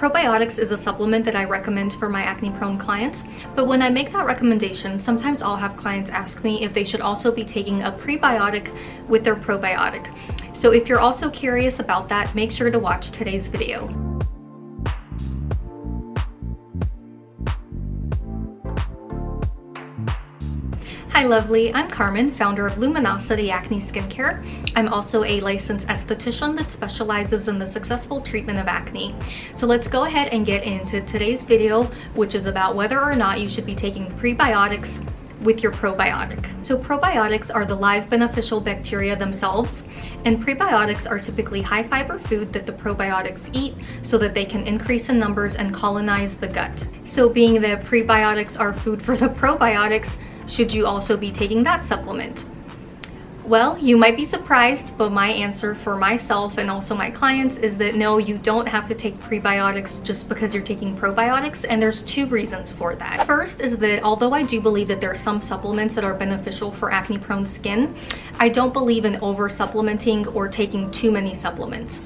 Probiotics is a supplement that I recommend for my acne-prone clients, but when I make that recommendation, sometimes I'll have clients ask me if they should also be taking a prebiotic with their probiotic. So if you're also curious about that, make sure to watch today's video. Hi lovely, I'm Carmen, founder of Luminosity Acne Skincare. I'm also a licensed esthetician that specializes in the successful treatment of acne. So let's go ahead and get into today's video, which is about whether or not you should be taking prebiotics with your probiotic. So probiotics are the live beneficial bacteria themselves, and prebiotics are typically high fiber food that the probiotics eat so that they can increase in numbers and colonize the gut. So being that prebiotics are food for the probiotics, should you also be taking that supplement? Well, you might be surprised, but my answer for myself and also my clients is that no, you don't have to take prebiotics just because you're taking probiotics, and there's two reasons for that. First is that although I do believe that there are some supplements that are beneficial for acne-prone skin, I don't believe in over-supplementing or taking too many supplements.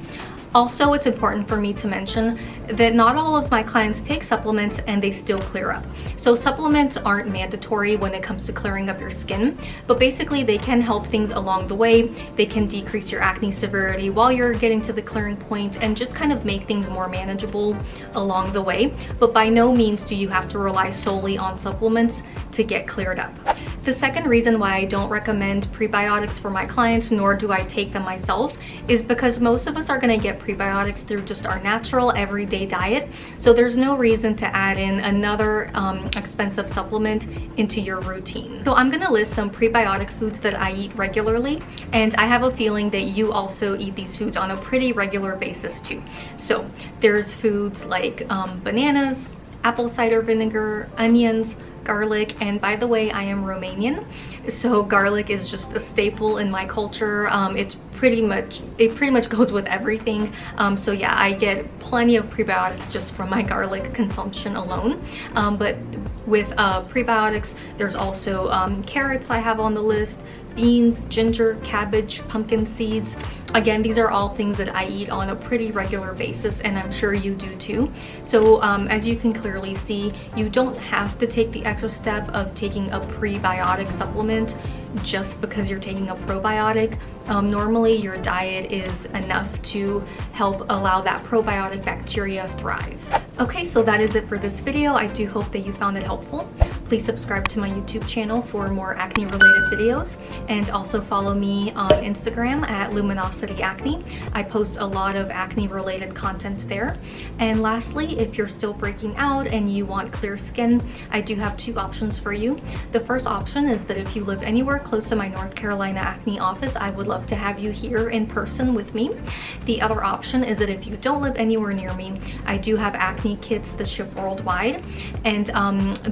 Also, it's important for me to mention that not all of my clients take supplements and they still clear up. So supplements aren't mandatory when it comes to clearing up your skin, but basically they can help things along the way. They can decrease your acne severity while you're getting to the clearing point and just kind of make things more manageable along the way. But by no means do you have to rely solely on supplements to get cleared up. The second reason why I don't recommend prebiotics for my clients, nor do I take them myself, is because most of us are going to get prebiotics through just our natural everyday diet. So there's no reason to add in another expensive supplement into your routine. So I'm going to list some prebiotic foods that I eat regularly, and I have a feeling that you also eat these foods on a pretty regular basis too. So there's foods like bananas, apple cider vinegar, onions, garlic, and by the way, I am Romanian, so garlic is just a staple in my culture. It pretty much goes with everything. So yeah, I get plenty of prebiotics just from my garlic consumption alone. But with prebiotics, there's also carrots I have on the list, beans, ginger, cabbage, pumpkin seeds. Again, these are all things that I eat on a pretty regular basis, and I'm sure you do too. So as you can clearly see, you don't have to take the extra step of taking a prebiotic supplement just because you're taking a probiotic. Normally your diet is enough to help allow that probiotic bacteria thrive. Okay, so that is it for this video. I do hope that you found it helpful. Please subscribe to my YouTube channel for more acne related videos, and also follow me on Instagram at Luminosity Acne. I post a lot of acne related content there. And lastly, if you're still breaking out and you want clear skin, I do have two options for you. The first option is that if you live anywhere close to my North Carolina acne office, I would love to have you here in person with me. The other option is that if you don't live anywhere near me, I do have acne kits that ship worldwide, and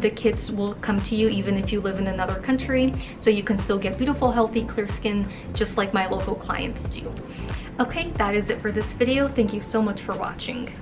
the kits will come to you even if you live in another country, so you can still get beautiful, healthy, clear skin just like my local clients do. Okay, that is it for this video. Thank you so much for watching.